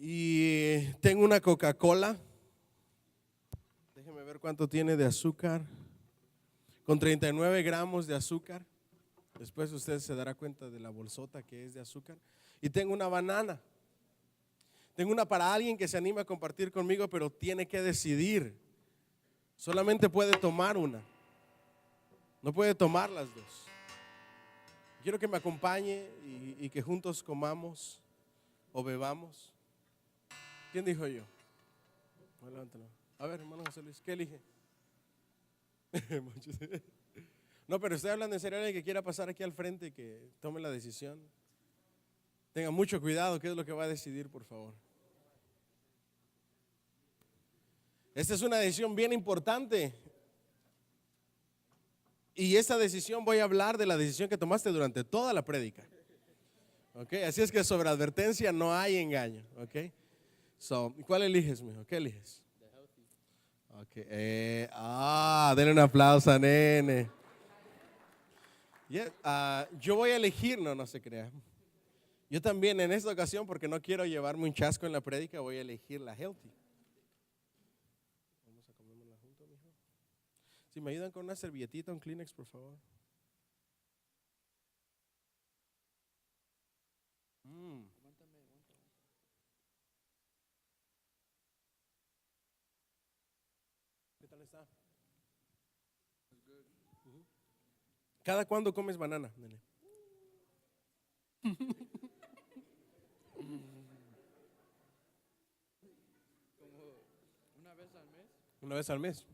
Y tengo una Coca-Cola. Déjeme ver cuánto tiene de azúcar. Con 39 gramos de azúcar. Después usted se dará cuenta de la bolsota que es de azúcar. Y tengo una banana. Tengo una para alguien que se anima a compartir conmigo, pero tiene que decidir. Solamente puede tomar una. No puede tomar las dos. Quiero que me acompañe y que juntos comamos o bebamos. ¿Quién dijo yo? A ver, hermano José Luis, ¿qué elige? No, pero estoy hablando en serio. Alguien que quiera pasar aquí al frente y que tome la decisión. Tenga mucho cuidado, ¿qué es lo que va a decidir, por favor? Esta es una decisión bien importante. Y esa decisión, voy a hablar de la decisión que tomaste durante toda la prédica. Okay, así es que sobre advertencia no hay engaño. Okay. ¿Cuál eliges, mijo? ¿Qué eliges? Okay. Denle un aplauso a nene. Yo voy a elegir, no se crea. Yo también en esta ocasión, porque no quiero llevarme un chasco en la prédica, voy a elegir la healthy. Vamos a comérmela juntos, mijo. Si me ayudan con una servilletita, un Kleenex, por favor. ¿Qué tal está? ¿Cada cuándo comes banana, nene? Como una vez al mes. Una vez al mes.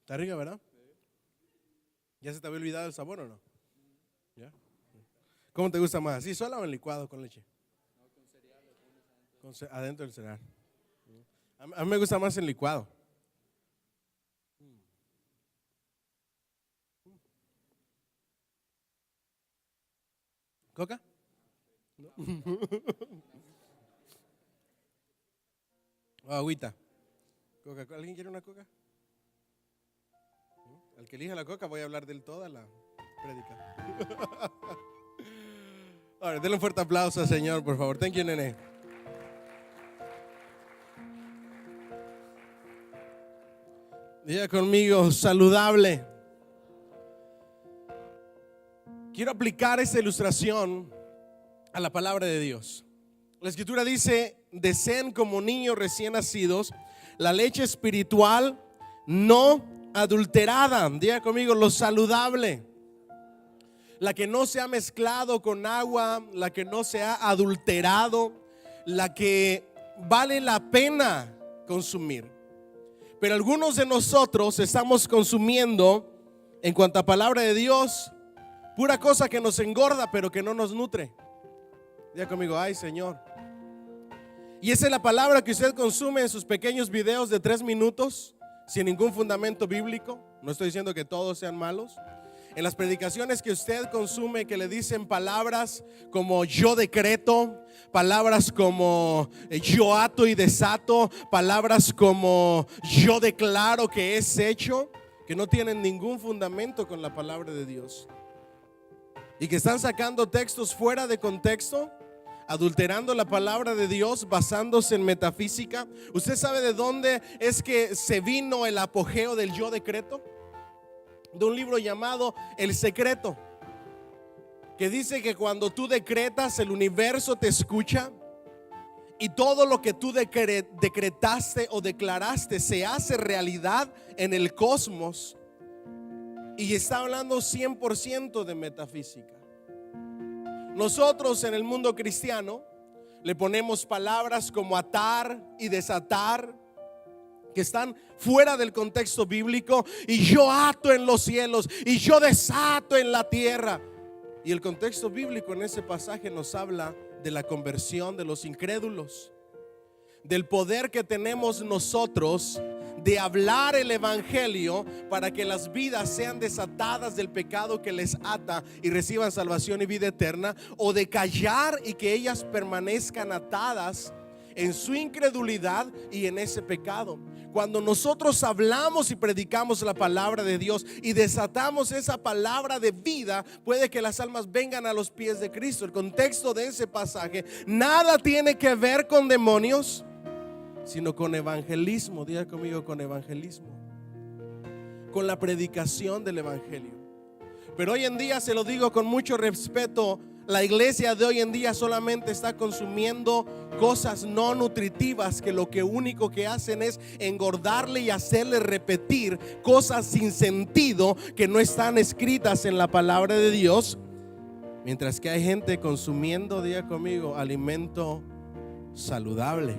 Está rica, ¿verdad? ¿Ya se te había olvidado el sabor o no? ¿Ya? ¿Cómo te gusta más? ¿Sí, sola o en licuado con leche? No, con cereal le pones adentro. Adentro del cereal. A mí me gusta más en licuado. ¿Coca? No. Agüita. Coca. ¿Alguien quiere una coca? Al que elija la coca voy a hablar de él toda la prédica. Ahora, denle un fuerte aplauso al Señor, por favor. Thank you, nene. Diga conmigo, saludable. Quiero aplicar esta ilustración a la palabra de Dios. La escritura dice: deseen como niños recién nacidos la leche espiritual no adulterada. Diga conmigo, lo saludable. La que no se ha mezclado con agua, la que no se ha adulterado, la que vale la pena consumir. Pero algunos de nosotros estamos consumiendo, en cuanto a palabra de Dios, pura cosa que nos engorda pero que no nos nutre. Diga conmigo, ay Señor. Y esa es la palabra que usted consume en sus pequeños videos de 3 minutos, sin ningún fundamento bíblico. No estoy diciendo que todos sean malos. En las predicaciones que usted consume, que le dicen palabras como yo decreto, palabras como yo ato y desato, palabras como yo declaro que es hecho, que no tienen ningún fundamento con la palabra de Dios, y que están sacando textos fuera de contexto, adulterando la palabra de Dios, basándose en metafísica. ¿Usted sabe de dónde es que se vino el apogeo del yo decreto? De un libro llamado El Secreto, que dice que cuando tú decretas, el universo te escucha, y todo lo que tú decretaste o declaraste se hace realidad en el cosmos. Y está hablando 100% de metafísica. Nosotros en el mundo cristiano le ponemos palabras como atar y desatar, que están fuera del contexto bíblico. Y yo ato en los cielos y yo desato en la tierra. Y el contexto bíblico en ese pasaje nos habla de la conversión de los incrédulos, del poder que tenemos nosotros de hablar el evangelio para que las vidas sean desatadas del pecado que les ata y reciban salvación y vida eterna, o de callar y que ellas permanezcan atadas en su incredulidad y en ese pecado. Cuando nosotros hablamos y predicamos la palabra de Dios y desatamos esa palabra de vida, puede que las almas vengan a los pies de Cristo. El contexto de ese pasaje nada tiene que ver con demonios, sino con evangelismo. Diga conmigo, con evangelismo, con la predicación del evangelio. Pero hoy en día, se lo digo con mucho respeto, la iglesia de hoy en día solamente está consumiendo cosas no nutritivas, que lo único que hacen es engordarle y hacerle repetir cosas sin sentido que no están escritas en la palabra de Dios. Mientras que hay gente consumiendo, diga conmigo, alimento saludable.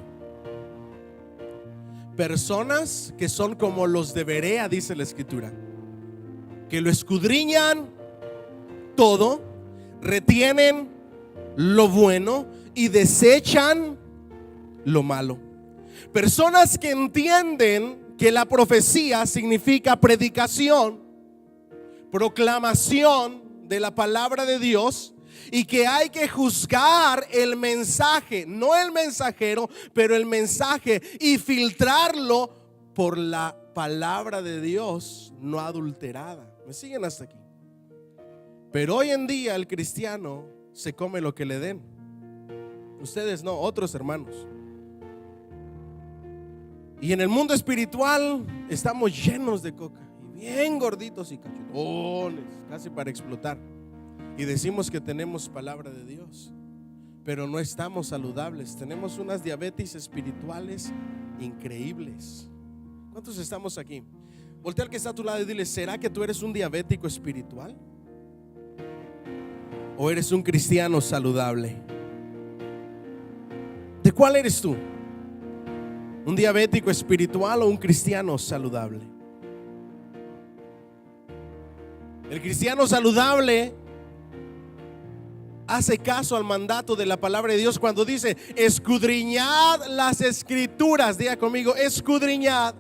Personas que son como los de Berea, dice la escritura, que lo escudriñan todo, retienen lo bueno y desechan lo malo. Personas que entienden que la profecía significa predicación, proclamación de la palabra de Dios, y que hay que juzgar el mensaje, no el mensajero, pero el mensaje, y filtrarlo por la palabra de Dios no adulterada. ¿Me siguen hasta aquí? Pero hoy en día el cristiano se come lo que le den. Ustedes no, otros hermanos. Y en el mundo espiritual estamos llenos de coca, y bien gorditos y cachetones, casi para explotar. Y decimos que tenemos palabra de Dios, pero no estamos saludables. Tenemos unas diabetes espirituales increíbles. ¿Cuántos estamos aquí? Voltea al que está a tu lado y dile: ¿será que tú eres un diabético espiritual? ¿O eres un cristiano saludable? ¿De cuál eres tú? ¿Un diabético espiritual o un cristiano saludable? El cristiano saludable hace caso al mandato de la palabra de Dios cuando dice: escudriñad las escrituras. Diga conmigo, escudriñad.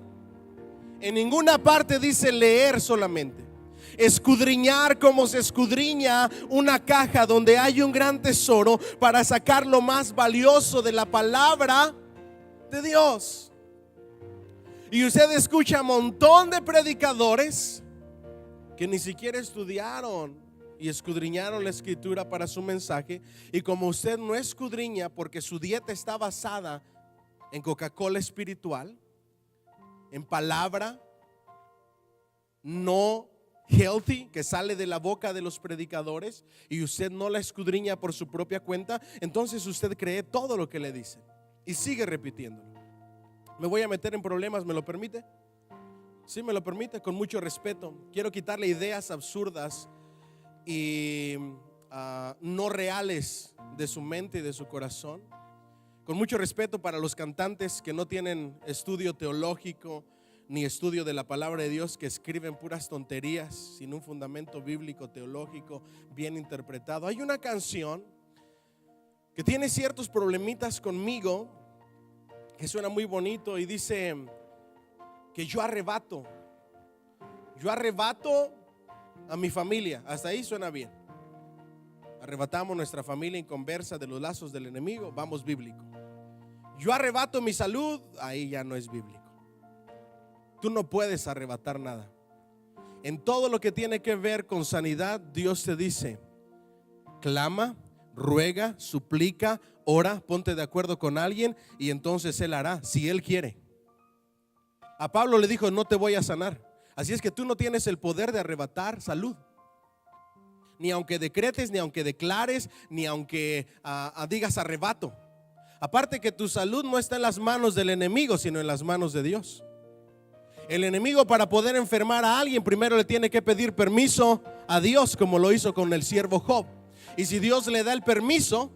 En ninguna parte dice leer solamente. Escudriñar como se escudriña una caja donde hay un gran tesoro, para sacar lo más valioso de la palabra de Dios. Y usted escucha un montón de predicadores que ni siquiera estudiaron y escudriñaron la escritura para su mensaje. Y como usted no escudriña, porque su dieta está basada en Coca-Cola espiritual, en palabra no healthy que sale de la boca de los predicadores, y usted no la escudriña por su propia cuenta, entonces usted cree todo lo que le dicen y sigue repitiéndolo. Me voy a meter en problemas, ¿me lo permite? Sí, me lo permite, con mucho respeto. Quiero quitarle ideas absurdas y no reales de su mente y de su corazón. Con mucho respeto para los cantantes que no tienen estudio teológico ni estudio de la palabra de Dios, que escriben puras tonterías sin un fundamento bíblico, teológico bien interpretado. Hay una canción que tiene ciertos problemitas conmigo, que suena muy bonito y dice que yo arrebato a mi familia. Hasta ahí suena bien. Arrebatamos nuestra familia inconversa de los lazos del enemigo, vamos bíblico. Yo arrebato mi salud, ahí ya no es bíblico. Tú no puedes arrebatar nada. En todo lo que tiene que ver con sanidad, Dios te dice: clama, ruega, suplica, ora, ponte de acuerdo con alguien y entonces Él hará, si Él quiere. A Pablo le dijo: no te voy a sanar. Así es que tú no tienes el poder de arrebatar salud, ni aunque decretes, ni aunque declares, ni aunque digas arrebato. Aparte que tu salud no está en las manos del enemigo, sino en las manos de Dios. El enemigo, para poder enfermar a alguien, primero le tiene que pedir permiso a Dios, como lo hizo con el siervo Job. Y si Dios le da el permiso,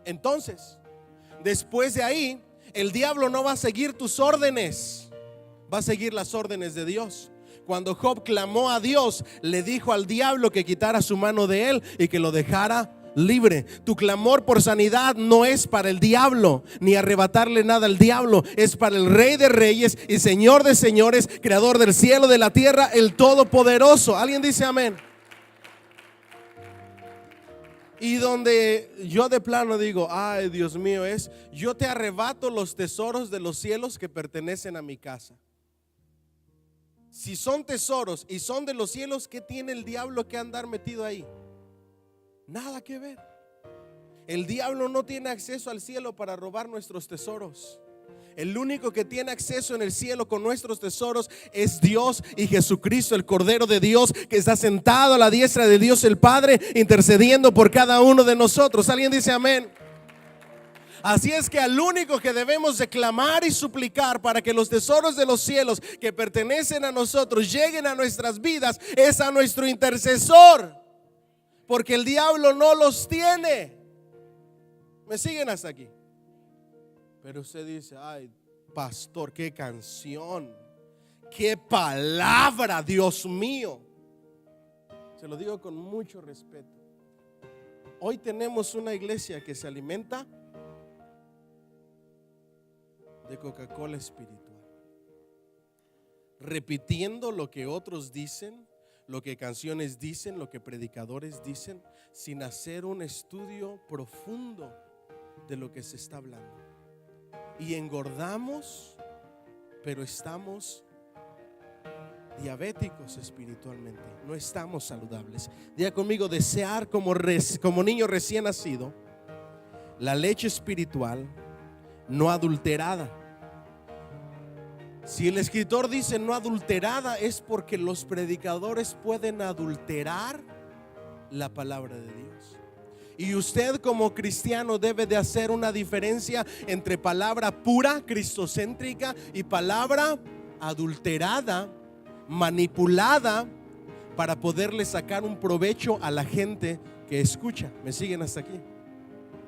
entonces después de ahí el diablo no va a seguir tus órdenes, va a seguir las órdenes de Dios. Cuando Job clamó a Dios, le dijo al diablo que quitara su mano de él y que lo dejara libre. Tu clamor por sanidad no es para el diablo, ni arrebatarle nada al diablo. Es para el Rey de Reyes y Señor de Señores, Creador del cielo, de la tierra, el Todopoderoso. ¿Alguien dice amén? Y donde yo de plano digo, ay Dios mío, es: yo te arrebato los tesoros de los cielos que pertenecen a mi casa. Si son tesoros y son de los cielos, ¿qué tiene el diablo que andar metido ahí? Nada que ver. El diablo no tiene acceso al cielo para robar nuestros tesoros. El único que tiene acceso en el cielo con nuestros tesoros es Dios y Jesucristo, el Cordero de Dios, que está sentado a la diestra de Dios el Padre, intercediendo por cada uno de nosotros. ¿Alguien dice amén? Así es que al único que debemos de clamar y suplicar para que los tesoros de los cielos que pertenecen a nosotros lleguen a nuestras vidas es a nuestro intercesor, porque el diablo no los tiene. ¿Me siguen hasta aquí? Pero usted dice: ay, pastor, qué canción, qué palabra, Dios mío. Se lo digo con mucho respeto. Hoy tenemos una iglesia que se alimenta de Coca-Cola espiritual, repitiendo lo que otros dicen, lo que canciones dicen, lo que predicadores dicen, sin hacer un estudio profundo de lo que se está hablando. Y engordamos, pero estamos diabéticos espiritualmente. No estamos saludables. Diga conmigo: desear como niño recién nacido la leche espiritual no adulterada. Si el escritor dice no adulterada, es porque los predicadores pueden adulterar la palabra de Dios. Y usted como cristiano debe de hacer una diferencia entre palabra pura, cristocéntrica, y palabra adulterada, manipulada, para poderle sacar un provecho a la gente que escucha. ¿Me siguen hasta aquí?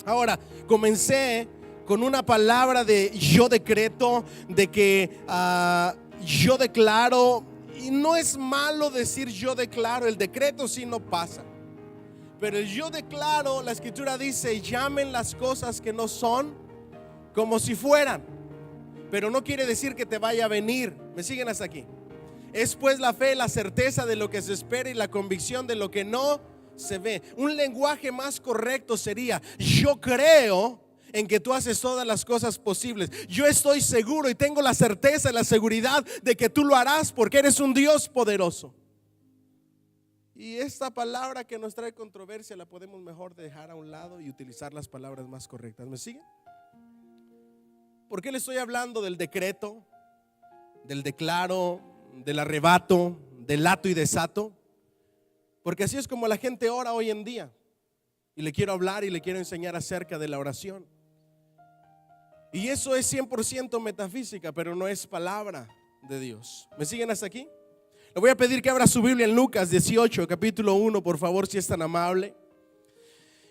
Ahora, comencé con una palabra de yo decreto, de que yo declaro. Y no es malo decir yo declaro, el decreto sí no pasa. Pero el yo declaro, la escritura dice: llamen las cosas que no son como si fueran. Pero no quiere decir que te vaya a venir. ¿Me siguen hasta aquí? Es pues la fe, la certeza de lo que se espera y la convicción de lo que no se ve. Un lenguaje más correcto sería: yo creo en que tú haces todas las cosas posibles. Yo estoy seguro y tengo la certeza y la seguridad de que tú lo harás, porque eres un Dios poderoso. Y esta palabra que nos trae controversia la podemos mejor dejar a un lado y utilizar las palabras más correctas. ¿Me siguen? ¿Por qué le estoy hablando del decreto, del declaro, del arrebato, del ato y desato? Porque así es como la gente ora hoy en día. Y le quiero hablar y le quiero enseñar acerca de la oración. Y eso es 100% metafísica, pero no es palabra de Dios. ¿Me siguen hasta aquí? Le voy a pedir que abra su Biblia en Lucas 18, capítulo 1, por favor, si es tan amable.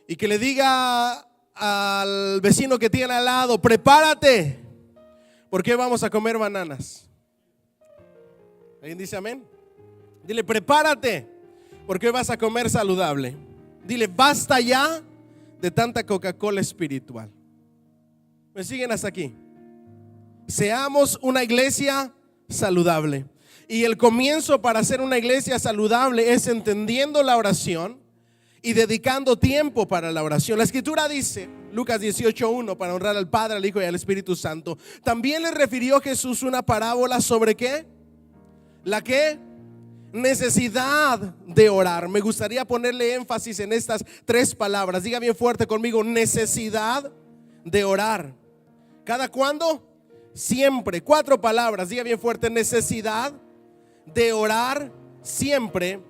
Y que le diga al vecino que tiene al lado: prepárate, porque vamos a comer bananas. ¿Alguien dice amén? Dile: prepárate, porque vas a comer saludable. Dile: basta ya de tanta Coca-Cola espiritual. ¿Me siguen hasta aquí? Seamos una iglesia saludable. Y el comienzo para ser una iglesia saludable es entendiendo la oración y dedicando tiempo para la oración. La escritura dice, Lucas 18:1, para honrar al Padre, al Hijo y al Espíritu Santo. También le refirió Jesús una parábola sobre ¿qué? ¿La qué? Necesidad de orar. Me gustaría ponerle énfasis en estas tres palabras. Diga bien fuerte conmigo: necesidad de orar. ¿Cada cuándo? Siempre. 4 palabras. Diga bien fuerte: necesidad de orar siempre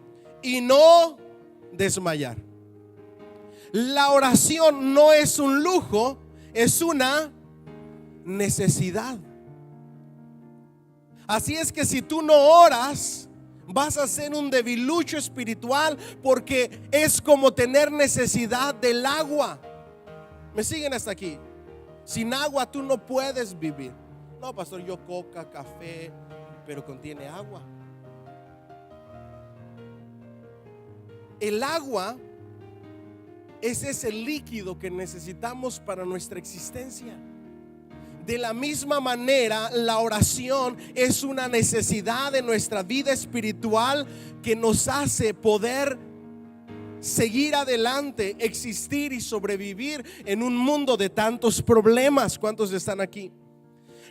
y no desmayar. La oración no es un lujo, es una necesidad. Así es que si tú no oras, vas a ser un debilucho espiritual, porque es como tener necesidad del agua. ¿Me siguen hasta aquí? Sin agua tú no puedes vivir. No, pastor, yo coca, café, pero contiene agua. El agua es ese líquido que necesitamos para nuestra existencia. De la misma manera, la oración es una necesidad de nuestra vida espiritual que nos hace poder seguir adelante, existir y sobrevivir en un mundo de tantos problemas. ¿Cuántos están aquí?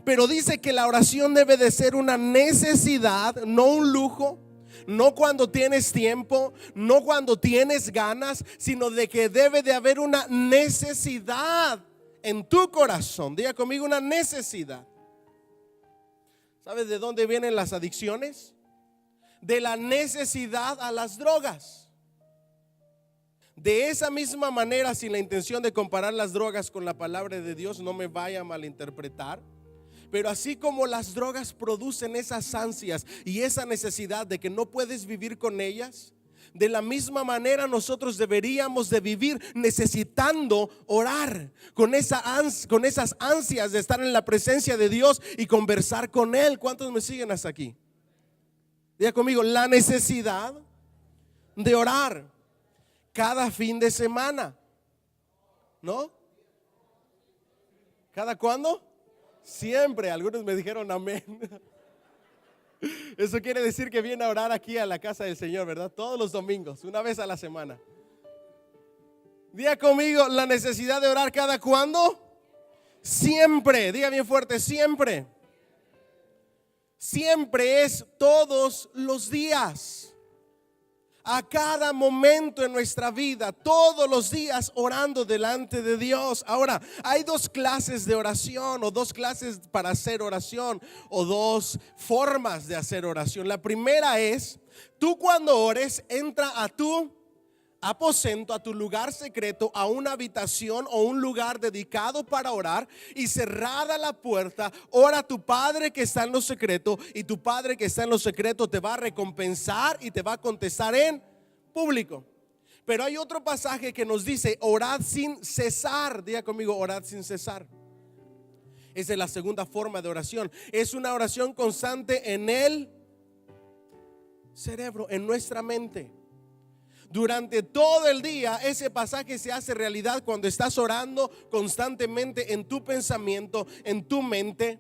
Pero dice que la oración debe de ser una necesidad, no un lujo, no cuando tienes tiempo, no cuando tienes ganas, sino de que debe de haber una necesidad en tu corazón. Diga conmigo, una necesidad. ¿Sabes de dónde vienen las adicciones? De la necesidad a las drogas. De esa misma manera, sin la intención de comparar las drogas con la palabra de Dios, no me vaya a malinterpretar, pero así como las drogas producen esas ansias y esa necesidad de que no puedes vivir con ellas, de la misma manera nosotros deberíamos de vivir necesitando orar con esas ansias de estar en la presencia de Dios y conversar con Él. ¿Cuántos me siguen hasta aquí? Diga conmigo, la necesidad de orar cada fin de semana, ¿no? ¿Cada cuándo? Siempre. Algunos me dijeron amén. Eso quiere decir que viene a orar aquí a la casa del Señor, ¿verdad? Todos los domingos, una vez a la semana. Diga conmigo, la necesidad de orar cada cuándo. Siempre. Diga bien fuerte, siempre. Siempre es todos los días. A cada momento en nuestra vida, todos los días orando delante de Dios. Ahora, hay dos clases de oración, o dos clases para hacer oración, o dos formas de hacer oración. La primera es, tú cuando ores, entra a tu aposento, a tu lugar secreto, a una habitación o un lugar dedicado para orar, y cerrada la puerta, ora a tu Padre que está en lo secreto, y tu Padre que está en lo secreto te va a recompensar y te va a contestar en público. Pero hay otro pasaje que nos dice, orad sin cesar. Diga conmigo, orad sin cesar. Esa es la segunda forma de oración. Es una oración constante en el cerebro, en nuestra mente. Durante todo el día ese pasaje se hace realidad cuando estás orando constantemente en tu pensamiento, en tu mente,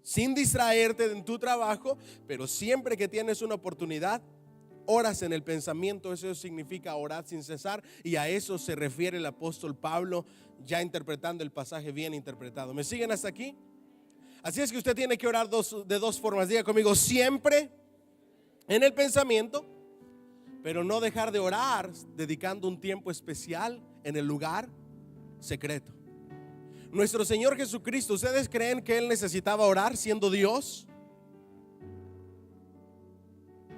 sin distraerte en tu trabajo. Pero siempre que tienes una oportunidad, oras en el pensamiento. Eso significa orar sin cesar, y a eso se refiere el apóstol Pablo, ya interpretando el pasaje bien interpretado. ¿Me siguen hasta aquí? Así es que usted tiene que orar de dos formas. Diga conmigo, siempre en el pensamiento, pero no dejar de orar dedicando un tiempo especial en el lugar secreto. Nuestro Señor Jesucristo, ¿ustedes creen que Él necesitaba orar siendo Dios?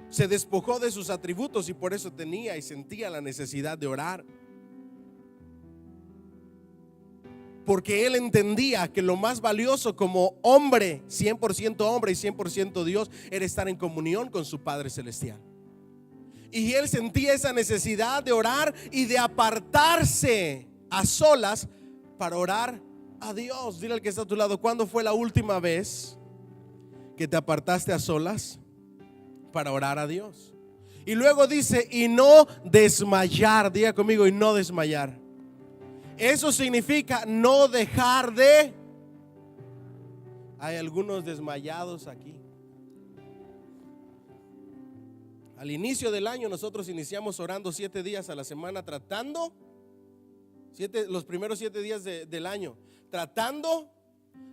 Se despojó de sus atributos y por eso tenía y sentía la necesidad de orar. Porque Él entendía que lo más valioso como hombre, 100% hombre y 100% Dios, era estar en comunión con su Padre Celestial. Y Él sentía esa necesidad de orar y de apartarse a solas para orar a Dios. Dile al que está a tu lado, ¿cuándo fue la última vez que te apartaste a solas para orar a Dios? Y luego dice, y no desmayar. Diga conmigo, y no desmayar. Eso significa no dejar de. Hay algunos desmayados aquí. Al inicio del año nosotros iniciamos orando 7 días a la semana, tratando los primeros 7 días del año, tratando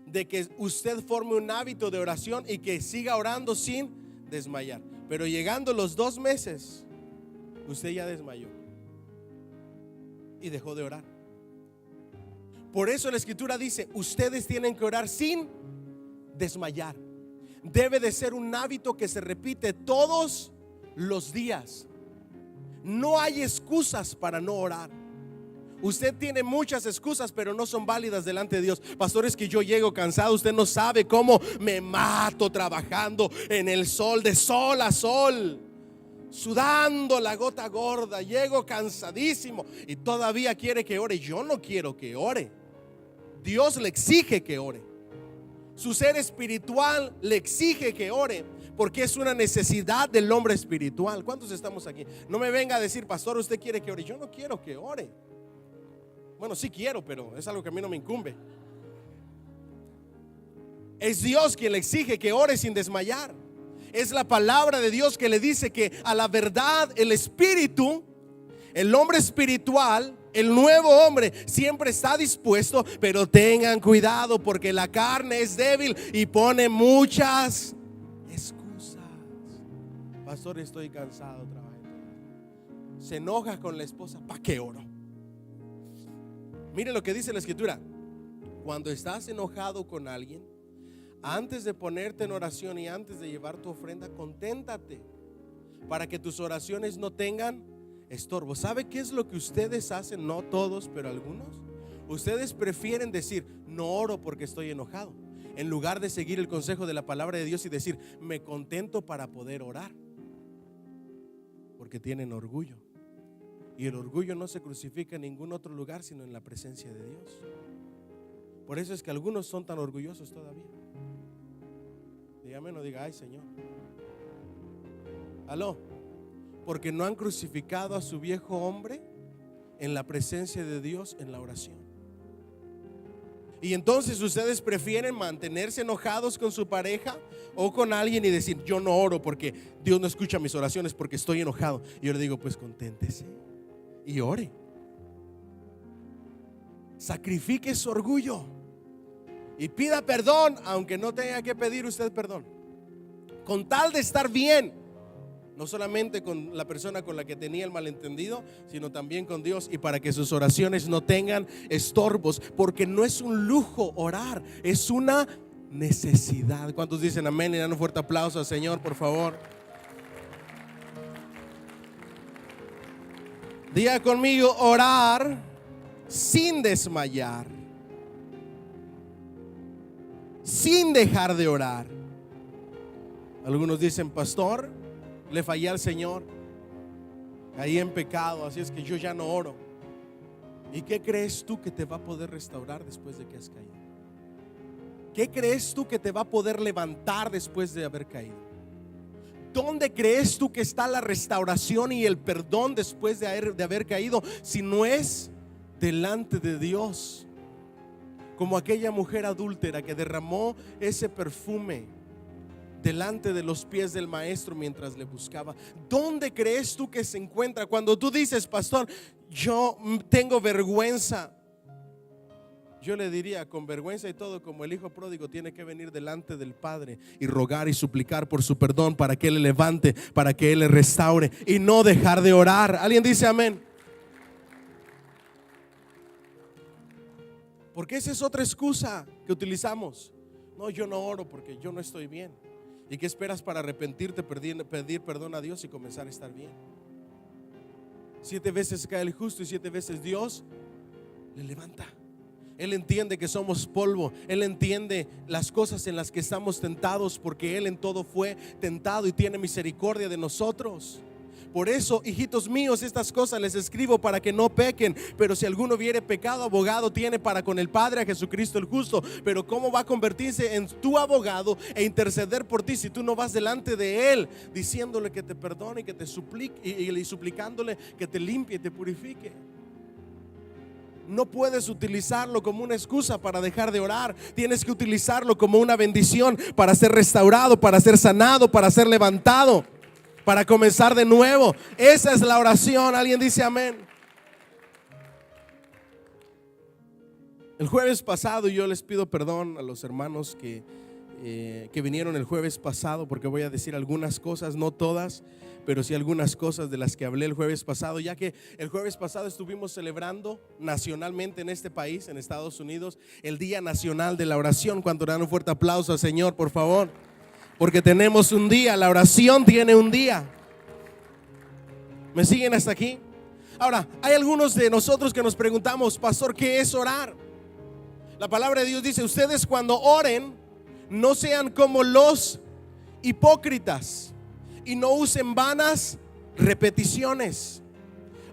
de que usted forme un hábito de oración y que siga orando sin desmayar. Pero llegando los 2 meses, usted ya desmayó y dejó de orar. Por eso la Escritura dice, ustedes tienen que orar sin desmayar. Debe de ser un hábito que se repite todos los días. No hay excusas para no orar. Usted tiene muchas excusas, pero no son válidas delante de Dios. Pastor, es que yo llego cansado. Usted no sabe cómo me mato trabajando en el sol, de sol a sol, sudando la gota gorda. Llego cansadísimo y todavía quiere que ore. Yo no quiero que ore. Dios le exige que ore. Su ser espiritual le exige que ore, porque es una necesidad del hombre espiritual. ¿Cuántos estamos aquí? No me venga a decir, pastor, usted quiere que ore. Yo no quiero que ore. Bueno, sí quiero, pero es algo que a mí no me incumbe. Es Dios quien le exige que ore sin desmayar. Es la palabra de Dios que le dice que a la verdad el espíritu El hombre espiritual, el nuevo hombre, siempre está dispuesto, pero tengan cuidado porque la carne es débil y pone muchas excusas. Pastor, estoy cansado trabajando. Se enoja con la esposa. ¿Para qué oro? Mire lo que dice la escritura. Cuando estás enojado con alguien, antes de ponerte en oración y antes de llevar tu ofrenda, conténtate para que tus oraciones no tengan estorbo. ¿Sabe qué es lo que ustedes hacen? No todos, pero algunos. Ustedes prefieren decir, no oro porque estoy enojado, en lugar de seguir el consejo de la palabra de Dios y decir, me contento para poder orar. Porque tienen orgullo. Y el orgullo no se crucifica en ningún otro lugar sino en la presencia de Dios. Por eso es que algunos son tan orgullosos todavía. Dígame, no diga, ay Señor. Aló. Porque no han crucificado a su viejo hombre en la presencia de Dios en la oración. Y entonces ustedes prefieren mantenerse enojados con su pareja o con alguien y decir, yo no oro porque Dios no escucha mis oraciones porque estoy enojado. Y yo le digo, pues conténtese y ore. Sacrifique su orgullo y pida perdón, aunque no tenga que pedir usted perdón, con tal de estar bien, no solamente con la persona con la que tenía el malentendido, sino también con Dios, y para que sus oraciones no tengan estorbos, porque no es un lujo orar, es una necesidad. ¿Cuántos dicen amén? Y dan un fuerte aplauso al Señor, por favor. Diga conmigo, orar sin desmayar, sin dejar de orar. Algunos dicen, pastor, le fallé al Señor, caí en pecado, así es que yo ya no oro. ¿Y qué crees tú que te va a poder restaurar después de que has caído? ¿Qué crees tú que te va a poder levantar después de haber caído? ¿Dónde crees tú que está la restauración y el perdón después de haber caído? Si no es delante de Dios, como aquella mujer adúltera que derramó ese perfume delante de los pies del maestro mientras le buscaba. ¿Dónde crees tú que se encuentra? Cuando tú dices, pastor, yo tengo vergüenza, yo le diría, con vergüenza y todo, como el hijo pródigo, tiene que venir delante del Padre y rogar y suplicar por su perdón, para que Él le levante, para que Él le restaure, y no dejar de orar. ¿Alguien dice amén? Porque esa es otra excusa que utilizamos. No, yo no oro porque yo no estoy bien. ¿Y qué esperas para arrepentirte, pedir perdón a Dios y comenzar a estar bien? 7 veces cae el justo y 7 veces Dios le levanta. Él entiende que somos polvo. Él entiende las cosas en las que estamos tentados, porque Él en todo fue tentado y tiene misericordia de nosotros. Por eso, hijitos míos, estas cosas les escribo para que no pequen. Pero si alguno hubiere pecado, abogado tiene para con el Padre, a Jesucristo el justo. Pero ¿cómo va a convertirse en tu abogado e interceder por ti si tú no vas delante de Él, diciéndole que te perdone y que te suplique, y suplicándole que te limpie y te purifique? No puedes utilizarlo como una excusa para dejar de orar. Tienes que utilizarlo como una bendición para ser restaurado, para ser sanado, para ser levantado, para comenzar de nuevo. Esa es la oración. ¿Alguien dice amén? El jueves pasado, yo les pido perdón a los hermanos que vinieron el jueves pasado, porque voy a decir algunas cosas, no todas, pero sí algunas cosas de las que hablé el jueves pasado, ya que el jueves pasado estuvimos celebrando nacionalmente en este país, en Estados Unidos, el Día Nacional de la Oración. Cuando dan un fuerte aplauso al Señor, por favor, porque tenemos un día, la oración tiene un día. ¿Me siguen hasta aquí? Ahora, hay algunos de nosotros que nos preguntamos, pastor, ¿qué es orar? La palabra de Dios dice, ustedes cuando oren, no sean como los hipócritas y no usen vanas repeticiones.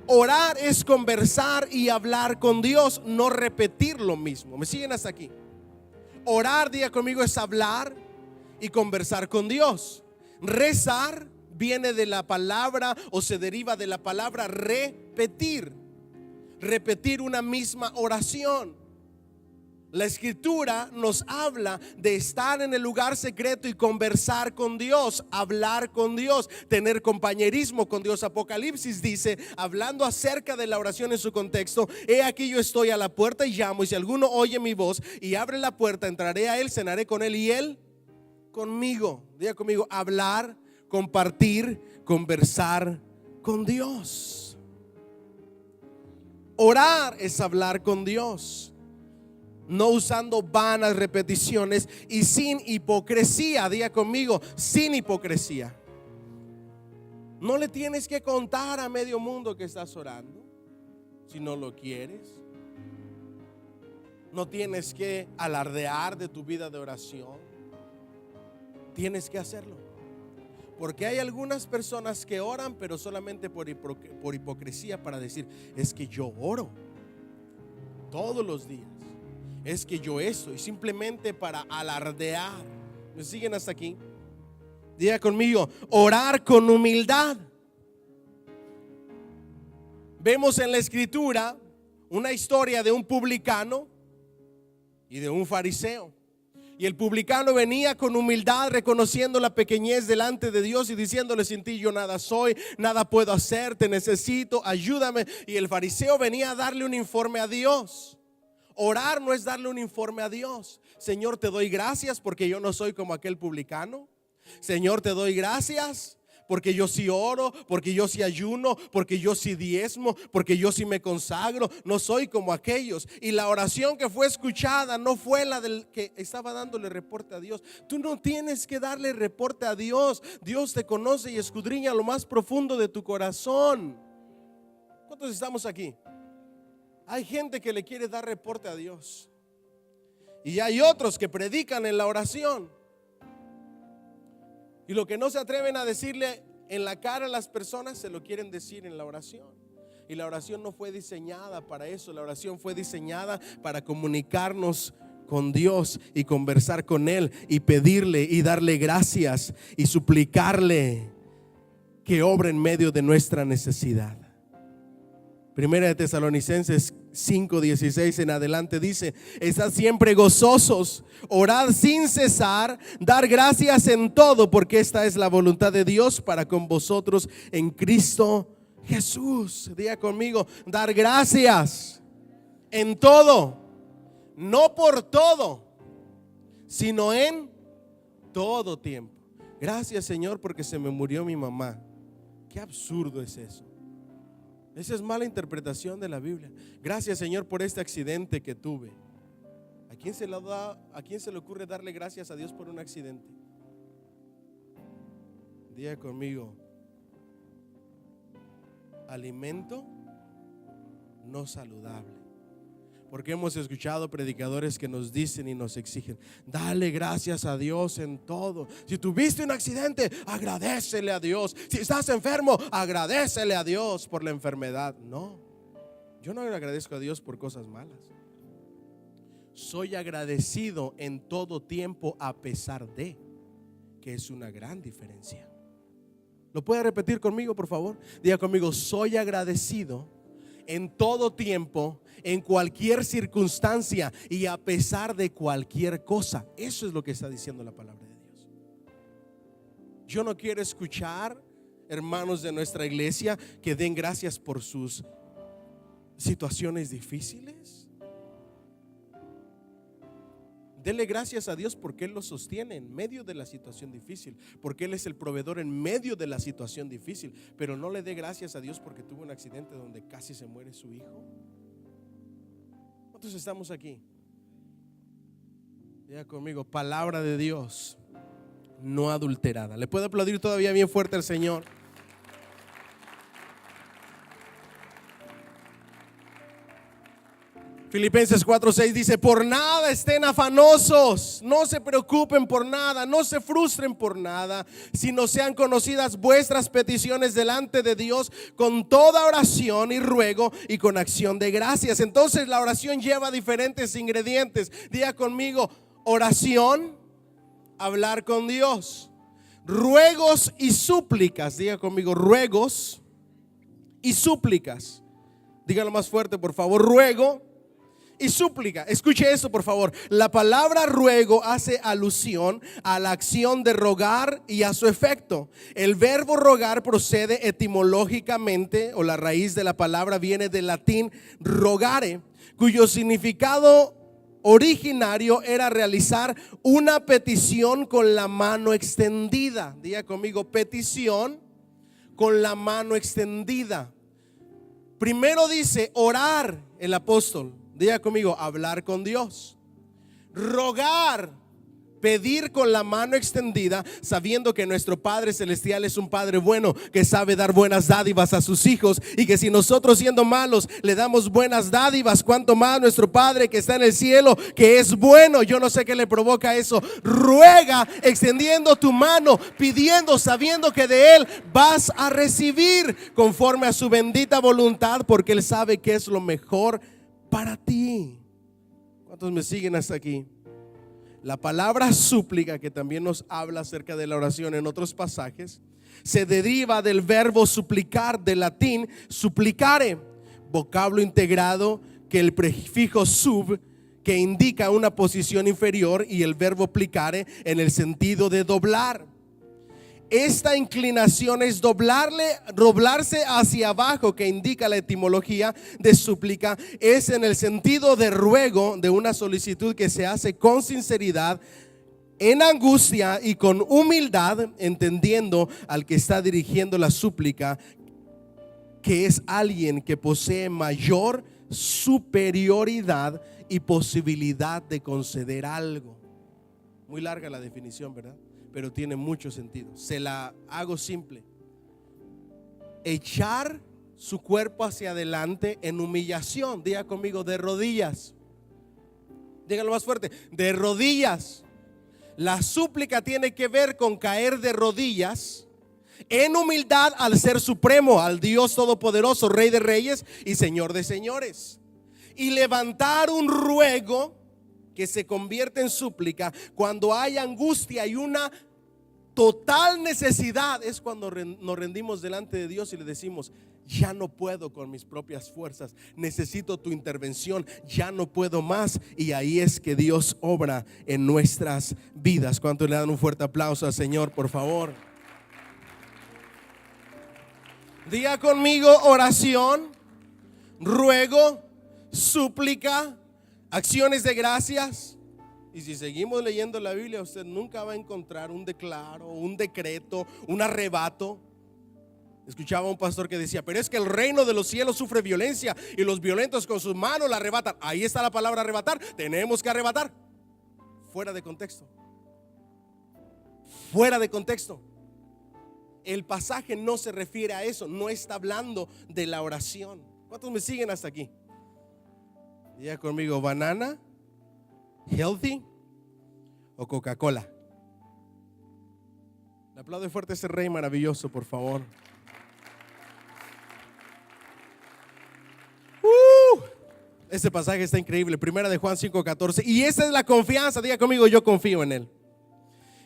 Orar es conversar y hablar con Dios, no repetir lo mismo. ¿Me siguen hasta aquí? Orar, diga conmigo, es hablar y conversar con Dios. Rezar viene de la palabra, o se deriva de la palabra repetir. Repetir una misma oración. La escritura nos habla de estar en el lugar secreto y conversar con Dios, hablar con Dios, tener compañerismo con Dios. Apocalipsis dice, hablando acerca de la oración en su contexto: he aquí yo estoy a la puerta y llamo, y si alguno oye mi voz y abre la puerta, entraré a él, cenaré con él y él conmigo. Diga conmigo: hablar, compartir, conversar con Dios. Orar es hablar con Dios, no usando vanas repeticiones y sin hipocresía. Diga conmigo: sin hipocresía. No le tienes que contar a medio mundo que estás orando si no lo quieres. No tienes que alardear de tu vida de oración. Tienes que hacerlo, porque hay algunas personas que oran pero solamente por hipocresía, para decir: es que yo oro todos los días, es que yo eso, y simplemente para alardear. ¿Me siguen hasta aquí? Diga conmigo: orar con humildad. Vemos en la escritura una historia de un publicano y de un fariseo. Y el publicano venía con humildad, reconociendo la pequeñez delante de Dios y diciéndole: sin ti yo nada soy, nada puedo hacer, te necesito, ayúdame. Y el fariseo venía a darle un informe a Dios. Orar no es darle un informe a Dios: Señor, te doy gracias porque yo no soy como aquel publicano. Señor, te doy gracias porque yo sí oro, porque yo sí ayuno, porque yo sí diezmo, porque yo sí me consagro. No soy como aquellos. Y la oración que fue escuchada no fue la del que estaba dándole reporte a Dios. Tú no tienes que darle reporte a Dios. Dios te conoce y escudriña lo más profundo de tu corazón. ¿Cuántos estamos aquí? Hay gente que le quiere dar reporte a Dios, y hay otros que predican en la oración, y lo que no se atreven a decirle en la cara a las personas, se lo quieren decir en la oración. Y la oración no fue diseñada para eso. La oración fue diseñada para comunicarnos con Dios y conversar con Él y pedirle y darle gracias y suplicarle que obre en medio de nuestra necesidad. Primera de Tesalonicenses 5:16 en adelante dice: estad siempre gozosos, orad sin cesar, dar gracias en todo, porque esta es la voluntad de Dios para con vosotros en Cristo Jesús. Diga conmigo: dar gracias en todo, no por todo, sino en todo tiempo. Gracias, Señor, porque se me murió mi mamá. Qué absurdo es eso. Esa es mala interpretación de la Biblia. Gracias, Señor, por este accidente que tuve. ¿A quién se le ocurre darle gracias a Dios por un accidente? Diga conmigo: alimento no saludable. Porque hemos escuchado predicadores que nos dicen y nos exigen: dale gracias a Dios en todo. Si tuviste un accidente, agradécele a Dios. Si estás enfermo, agradécele a Dios por la enfermedad. No, yo no le agradezco a Dios por cosas malas. Soy agradecido en todo tiempo, a pesar de, que es una gran diferencia. ¿Lo puede repetir conmigo, por favor? Diga conmigo: soy agradecido en todo tiempo, en cualquier circunstancia y a pesar de cualquier cosa. Eso es lo que está diciendo la palabra de Dios. Yo no quiero escuchar hermanos de nuestra iglesia que den gracias por sus situaciones difíciles. Dele gracias a Dios porque Él lo sostiene en medio de la situación difícil, porque Él es el proveedor en medio de la situación difícil. Pero no le dé gracias a Dios porque tuvo un accidente donde casi se muere su hijo. ¿Cuántos estamos aquí? Diga conmigo: palabra de Dios no adulterada. ¿Le puedo aplaudir todavía bien fuerte al Señor? Filipenses 4:6 dice: por nada estén afanosos, no se preocupen por nada, no se frustren por nada, sino sean conocidas vuestras peticiones delante de Dios con toda oración y ruego y con acción de gracias. Entonces la oración lleva diferentes ingredientes. Diga conmigo: oración, hablar con Dios, ruegos y súplicas. Diga conmigo: ruegos y súplicas. Dígalo más fuerte, por favor: ruego y súplica. Escuche esto, por favor. La palabra ruego hace alusión a la acción de rogar y a su efecto. El verbo rogar procede etimológicamente, o la raíz de la palabra viene del latín rogare, cuyo significado originario era realizar una petición con la mano extendida. Diga conmigo, petición con la mano extendida. Primero dice orar el apóstol. Diga conmigo, hablar con Dios. Rogar, pedir con la mano extendida, sabiendo que nuestro Padre Celestial es un Padre bueno, que sabe dar buenas dádivas a sus hijos, y que si nosotros siendo malos le damos buenas dádivas, cuanto más nuestro Padre que está en el cielo, que es bueno. Yo no sé qué le provoca eso. Ruega extendiendo tu mano, pidiendo, sabiendo que de Él vas a recibir conforme a su bendita voluntad, porque Él sabe que es lo mejor para ti. ¿Cuántos me siguen hasta aquí? La palabra súplica, que también nos habla acerca de la oración en otros pasajes, se deriva del verbo suplicar, del latín supplicare, vocablo integrado que el prefijo sub, que indica una posición inferior, y el verbo plicare en el sentido de doblar. Esta inclinación es doblarse hacia abajo, que indica la etimología de súplica. Es en el sentido de ruego, de una solicitud que se hace con sinceridad, en angustia y con humildad, entendiendo al que está dirigiendo la súplica que es alguien que posee mayor superioridad y posibilidad de conceder algo. Muy larga la definición, ¿verdad? Pero tiene mucho sentido. Se la hago simple. Echar su cuerpo hacia adelante en humillación. Diga conmigo, de rodillas. Dígalo más fuerte, de rodillas. La súplica tiene que ver con caer de rodillas en humildad al Ser Supremo, al Dios Todopoderoso, Rey de Reyes y Señor de Señores, y levantar un ruego que se convierte en súplica cuando hay angustia y una total necesidad. Es cuando nos rendimos delante de Dios y le decimos: ya no puedo con mis propias fuerzas, necesito tu intervención, ya no puedo más. Y ahí es que Dios obra en nuestras vidas. ¿Cuánto le dan un fuerte aplauso al Señor, por favor? Diga conmigo: oración, ruego, súplica, acciones de gracias. Y si seguimos leyendo la Biblia, usted nunca va a encontrar un declaro, un decreto, un arrebato. Escuchaba a un pastor que decía: pero es que el reino de los cielos sufre violencia y los violentos con sus manos la arrebatan. Ahí está la palabra arrebatar. Tenemos que arrebatar. Fuera de contexto. Fuera de contexto. El pasaje no se refiere a eso. No está hablando de la oración. ¿Cuántos me siguen hasta aquí? Diga conmigo: banana, healthy o Coca-Cola. Le aplaude fuerte a ese rey maravilloso, por favor. Este pasaje está increíble. Primera de Juan 5:14. Y esa es la confianza. Diga conmigo: yo confío en Él.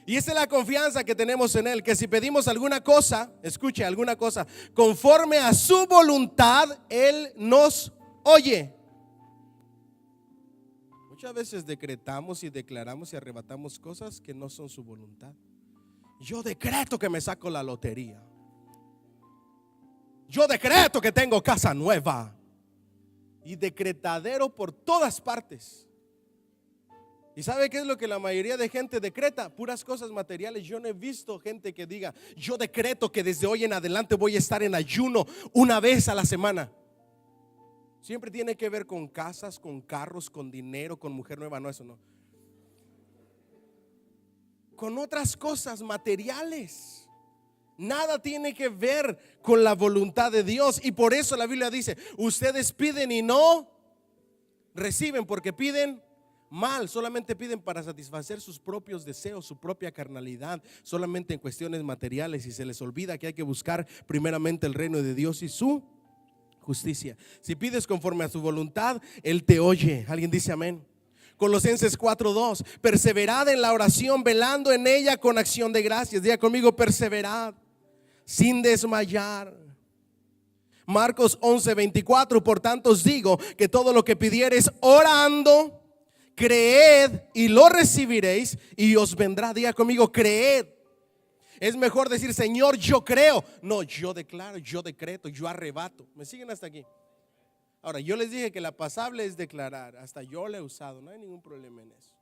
Y esa es la confianza que tenemos en Él, que si pedimos alguna cosa, escuche, alguna cosa conforme a su voluntad, Él nos oye. Muchas veces decretamos y declaramos y arrebatamos cosas que no son su voluntad. Yo decreto que me saco la lotería. Yo decreto que tengo casa nueva. Y decretadero por todas partes. ¿Y sabe qué es lo que la mayoría de gente decreta? Puras cosas materiales. Yo no he visto gente que diga: yo decreto que desde hoy en adelante voy a estar en ayuno una vez a la semana. Siempre tiene que ver con casas, con carros, con dinero, con mujer nueva. No, eso no. Con otras cosas materiales. Nada tiene que ver con la voluntad de Dios. Y por eso la Biblia dice: ustedes piden y no reciben, porque piden mal. Solamente piden para satisfacer sus propios deseos, su propia carnalidad, solamente en cuestiones materiales, y se les olvida que hay que buscar primeramente el reino de Dios y su justicia. Si pides conforme a su voluntad, Él te oye. ¿Alguien dice amén? Colosenses 4:2. Perseverad en la oración, velando en ella con acción de gracias. Diga conmigo: perseverad sin desmayar, Marcos 11:24, por tanto os digo que todo lo que pidiereis orando, creed y lo recibiréis y os vendrá. Diga conmigo, creed. Es mejor decir, Señor, yo creo. No, yo declaro, yo decreto, yo arrebato. ¿Me siguen hasta aquí? Ahora, yo les dije que la pasable es declarar. Hasta yo la he usado, no hay ningún problema en eso.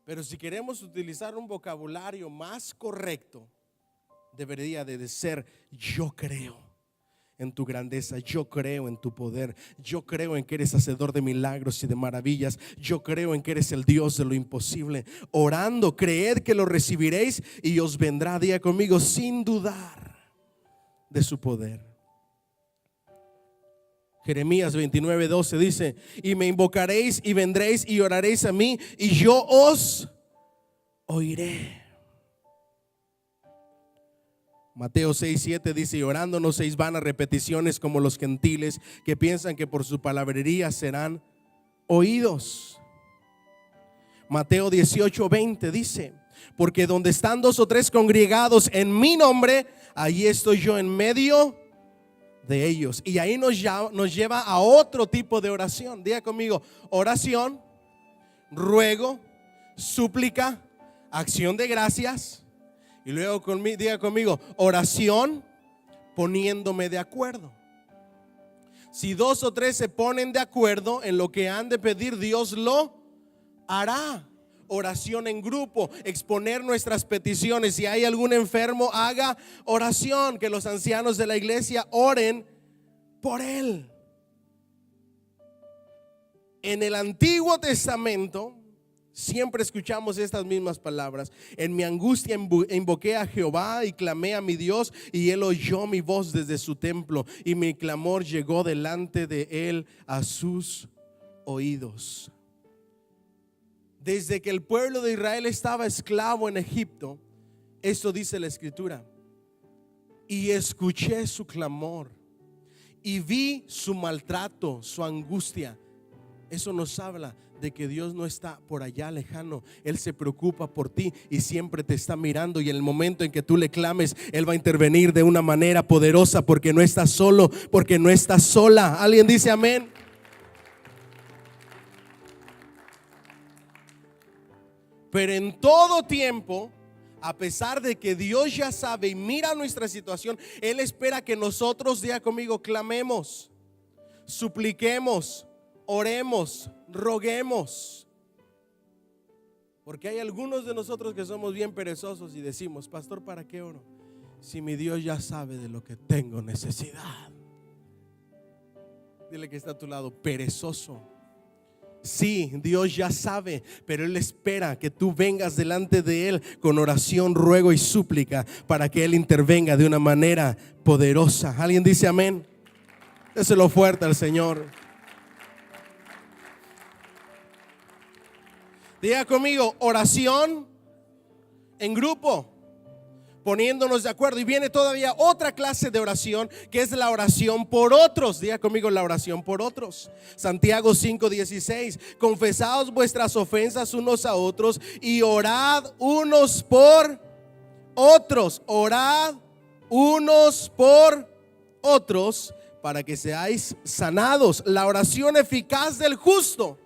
Pero si queremos utilizar un vocabulario más correcto, debería de ser: yo creo en tu grandeza, yo creo en tu poder, yo creo en que eres hacedor de milagros y de maravillas, yo creo en que eres el Dios de lo imposible. Orando, creed que lo recibiréis y os vendrá. Diga conmigo, sin dudar de su poder. Jeremías 29:12 dice: y me invocaréis y vendréis y oraréis a mí y yo os oiré. Mateo 6:7 dice: y orando no seis vanas repeticiones como los gentiles, que piensan que por su palabrería serán oídos. Mateo 18:20 dice: porque donde están dos o tres congregados en mi nombre, allí estoy yo en medio de ellos. Y ahí nos lleva a otro tipo de oración. Diga conmigo: oración, ruego, súplica, acción de gracias. Y luego diga conmigo: oración, poniéndome de acuerdo. Si dos o tres se ponen de acuerdo en lo que han de pedir, Dios lo hará. Oración en grupo, exponer nuestras peticiones. Si hay algún enfermo, haga oración, que los ancianos de la iglesia oren por él. En el Antiguo Testamento siempre escuchamos estas mismas palabras: en mi angustia invoqué a Jehová y clamé a mi Dios, y él oyó mi voz desde su templo, y mi clamor llegó delante de él a sus oídos. Desde que el pueblo de Israel estaba esclavo en Egipto, esto dice la escritura: y escuché su clamor y vi su maltrato, su angustia. Eso nos habla de que Dios no está por allá lejano. Él se preocupa por ti y siempre te está mirando, y en el momento en que tú le clames, Él va a intervenir de una manera poderosa, porque no estás solo, porque no estás sola. ¿Alguien dice amén? Pero en todo tiempo, a pesar de que Dios ya sabe y mira nuestra situación, Él espera que nosotros, diga conmigo, clamemos, supliquemos, oremos, roguemos. Porque hay algunos de nosotros que somos bien perezosos y decimos: pastor, ¿para qué oro? Si mi Dios ya sabe de lo que tengo necesidad. Dile que está a tu lado: perezoso. Sí, Dios ya sabe, pero Él espera que tú vengas delante de Él con oración, ruego y súplica, para que Él intervenga de una manera poderosa. ¿Alguien dice amén? Déselo fuerte al Señor. Diga conmigo: oración en grupo, poniéndonos de acuerdo. Y viene todavía otra clase de oración, que es la oración por otros. Diga conmigo: la oración por otros. Santiago 5:16: confesaos vuestras ofensas unos a otros y orad unos por otros. Orad unos por otros para que seáis sanados. La oración eficaz del justo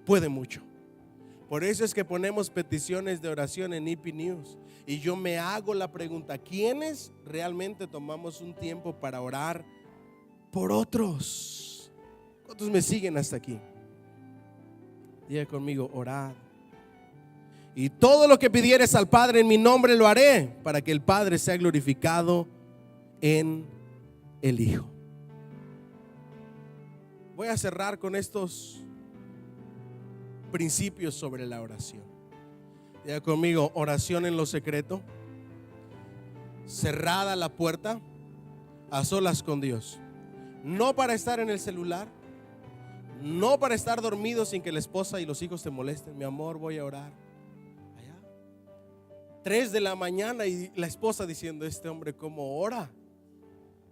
puede mucho. Por eso es que ponemos peticiones de oración en EP News. Y yo me hago la pregunta: ¿quiénes realmente tomamos un tiempo para orar por otros? ¿Cuántos me siguen hasta aquí? Diga conmigo: orad. Y todo lo que pidieres al Padre en mi nombre lo haré, para que el Padre sea glorificado en el Hijo. Voy a cerrar con estos principios sobre la oración. Diga conmigo: oración en lo secreto, cerrada la puerta, a solas con Dios. No para estar en el celular, no para estar dormido sin que la esposa y los hijos te molesten. Mi amor, voy a orar. Allá 3 de la mañana y la esposa diciendo: este hombre cómo ora.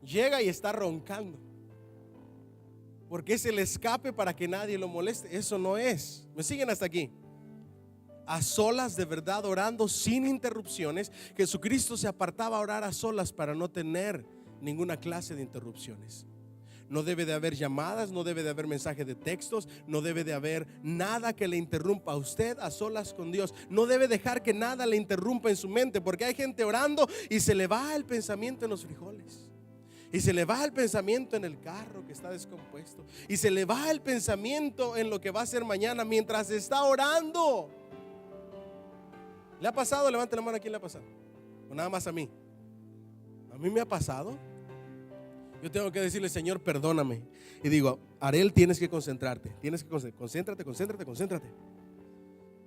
Llega y está roncando, porque es el escape para que nadie lo moleste. Eso no es. ¿Me siguen hasta aquí? A solas, de verdad, orando sin interrupciones. Jesucristo se apartaba a orar a solas para no tener ninguna clase de interrupciones. No debe de haber llamadas, no debe de haber mensajes de textos, no debe de haber nada que le interrumpa a usted a solas con Dios. No debe dejar que nada le interrumpa en su mente, porque hay gente orando y se le va el pensamiento en los frijoles, y se le va el pensamiento en el carro que está descompuesto, y se le va el pensamiento en lo que va a hacer mañana mientras está orando. ¿Le ha pasado? Levante la mano. ¿A quién le ha pasado? O nada más a mí. A mí me ha pasado. Yo tengo que decirle: Señor, perdóname. Y digo: Arel, tienes que concentrarte. Concéntrate.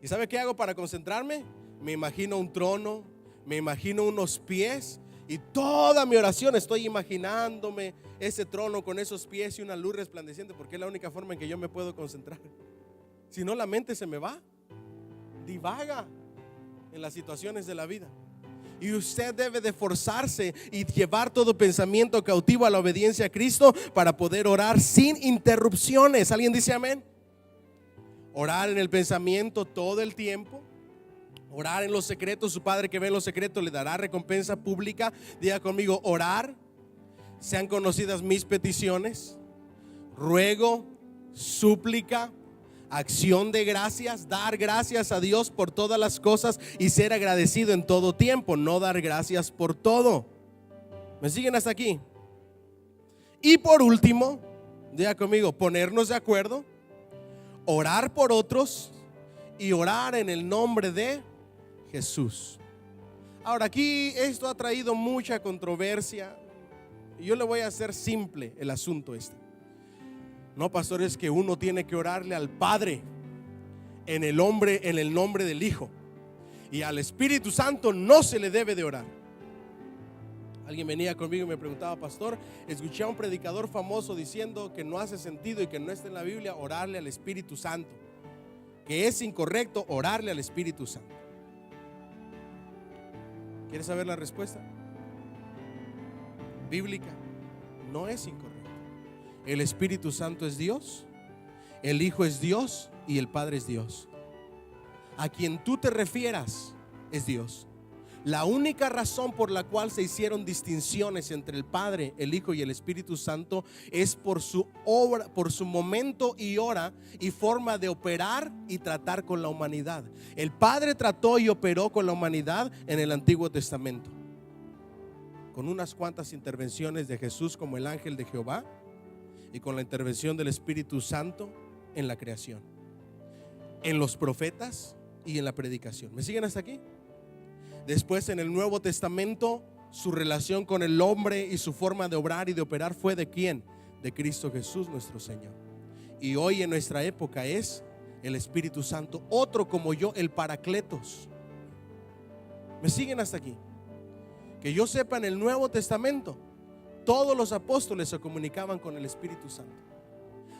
¿Y sabe qué hago para concentrarme? Me imagino un trono, me imagino unos pies, y toda mi oración estoy imaginándome ese trono con esos pies y una luz resplandeciente, porque es la única forma en que yo me puedo concentrar. Si no, la mente se me va, divaga en las situaciones de la vida. Y usted debe de forzarse y llevar todo pensamiento cautivo a la obediencia a Cristo para poder orar sin interrupciones. ¿Alguien dice amén? Orar en el pensamiento todo el tiempo. Orar en los secretos. Su Padre que ve en los secretos le dará recompensa pública. Diga conmigo: orar. Sean conocidas mis peticiones. Ruego, súplica, acción de gracias, dar gracias a Dios por todas las cosas y ser agradecido en todo tiempo, no dar gracias por todo. ¿Me siguen hasta aquí? Y por último, diga conmigo: ponernos de acuerdo, orar por otros y orar en el nombre de Jesús. Ahora, aquí esto ha traído mucha controversia y yo le voy a hacer simple el asunto este. No, pastor, es que uno tiene que orarle al Padre en el nombre del Hijo, y al Espíritu Santo no se le debe de orar. Alguien venía conmigo y me preguntaba: pastor, escuché a un predicador famoso diciendo que no hace sentido y que no está en la Biblia orarle al Espíritu Santo, que es incorrecto orarle al Espíritu Santo. ¿Quieres saber la respuesta bíblica? No es incorrecto. El Espíritu Santo es Dios, el Hijo es Dios y el Padre es Dios. A quien tú te refieras es Dios. La única razón por la cual se hicieron distinciones entre el Padre, el Hijo y el Espíritu Santo es por su obra, por su momento y hora y forma de operar y tratar con la humanidad. El Padre trató y operó con la humanidad en el Antiguo Testamento, con unas cuantas intervenciones de Jesús como el ángel de Jehová, y con la intervención del Espíritu Santo en la creación, en los profetas y en la predicación. ¿Me siguen hasta aquí? Después, en el Nuevo Testamento, su relación con el hombre y su forma de obrar y de operar fue ¿de quién? De Cristo Jesús nuestro Señor. Y hoy en nuestra época es el Espíritu Santo, otro como yo, el Paracletos. ¿Me siguen hasta aquí? Que yo sepa, en el Nuevo Testamento todos los apóstoles se comunicaban con el Espíritu Santo.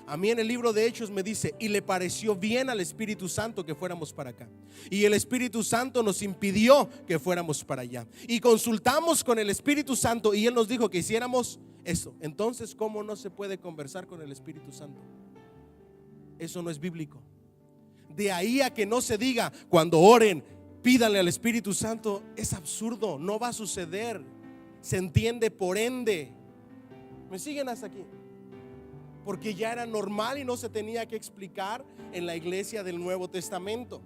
A mí en el libro de Hechos me dice: y le pareció bien al Espíritu Santo que fuéramos para acá, y el Espíritu Santo nos impidió que fuéramos para allá, y consultamos con el Espíritu Santo y Él nos dijo que hiciéramos eso. Entonces, ¿cómo no se puede conversar con el Espíritu Santo? Eso no es bíblico. De ahí a que no se diga cuando oren pídanle al Espíritu Santo, es absurdo, no va a suceder. Se entiende por ende. ¿Me siguen hasta aquí? Porque ya era normal y no se tenía que explicar en la iglesia del Nuevo Testamento.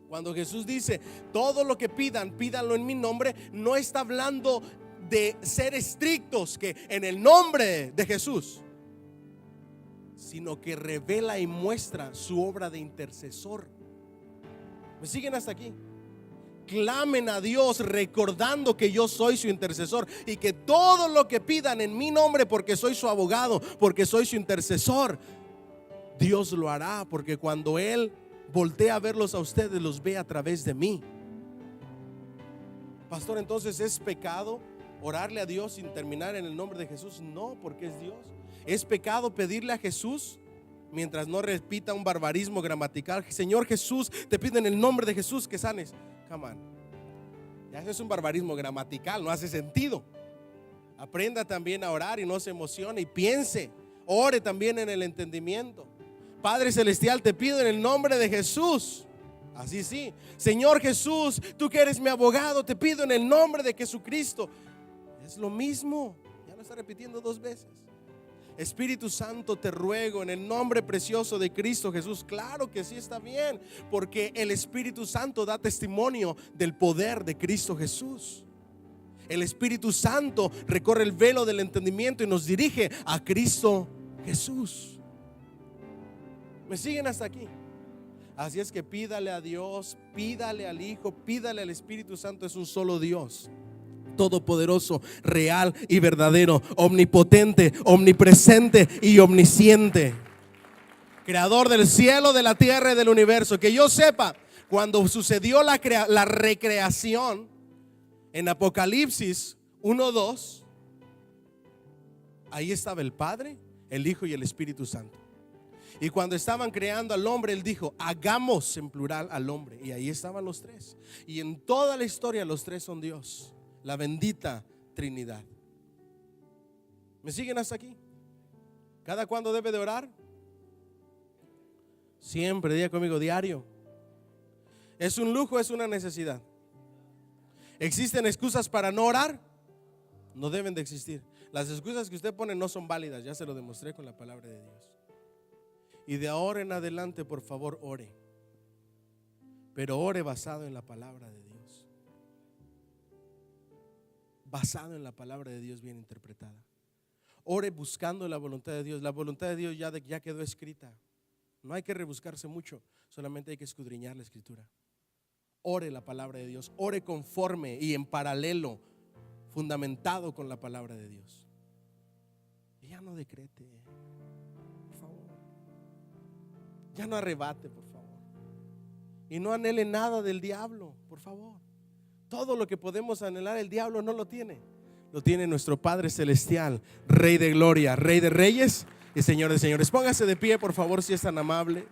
Cuando Jesús dice todo lo que pidan, pídanlo en mi nombre, no está hablando de ser estrictos, que en el nombre de Jesús, sino que revela y muestra su obra de intercesor. ¿Me siguen hasta aquí? Clamen a Dios recordando que yo soy su intercesor, y que todo lo que pidan en mi nombre, porque soy su abogado, porque soy su intercesor, Dios lo hará, porque cuando Él voltea a verlos a ustedes, los ve a través de mí. Pastor, entonces ¿es pecado orarle a Dios sin terminar en el nombre de Jesús? No, porque es Dios. ¿Es pecado pedirle a Jesús mientras no repita un barbarismo gramatical? Señor Jesús, te pido en el nombre de Jesús que sanes. Come on. Ya eso es un barbarismo gramatical, no hace sentido. Aprenda también a orar y no se emocione y piense. Ore también en el entendimiento. Padre Celestial, te pido en el nombre de Jesús. Así sí. Señor Jesús, tú que eres mi abogado, te pido en el nombre de Jesucristo. Es lo mismo. Lo está repitiendo 2 veces. Espíritu Santo, te ruego en el nombre precioso de Cristo Jesús. Claro que sí, está bien, porque el Espíritu Santo da testimonio del poder de Cristo Jesús. El Espíritu Santo recorre el velo del entendimiento y nos dirige a Cristo Jesús. ¿Me siguen hasta aquí? Así es que pídale a Dios, pídale al Hijo, pídale al Espíritu Santo. Es un solo Dios, todopoderoso, real y verdadero, omnipotente, omnipresente y omnisciente, creador del cielo, de la tierra y del universo. Que yo sepa, cuando sucedió la recreación en Apocalipsis 1:2, ahí estaba el Padre, el Hijo y el Espíritu Santo. Y cuando estaban creando al hombre, Él dijo: hagamos, en plural, al hombre. Y ahí estaban los 3. Y en toda la historia los 3 son Dios, la bendita Trinidad. ¿Me siguen hasta aquí? ¿Cada cuándo debe de orar? Siempre, diga conmigo, diario. ¿Es un lujo o es una necesidad? ¿Existen excusas para no orar? No deben de existir. Las excusas que usted pone no son válidas. Ya se lo demostré con la palabra de Dios. Y de ahora en adelante, por favor, ore. Pero ore basado en la palabra de Dios. Basado en la palabra de Dios bien interpretada. Ore buscando la voluntad de Dios. La voluntad de Dios ya quedó escrita. No hay que rebuscarse mucho, solamente hay que escudriñar la escritura. Ore la palabra de Dios, ore conforme y en paralelo, fundamentado con la palabra de Dios. Y ya no decrete, por favor. Ya no arrebate, por favor. Y no anhele nada del diablo, por favor. Todo lo que podemos anhelar, el diablo no lo tiene. Lo tiene nuestro Padre Celestial, Rey de gloria, Rey de reyes y Señor de señores. Póngase de pie, por favor, si es tan amable.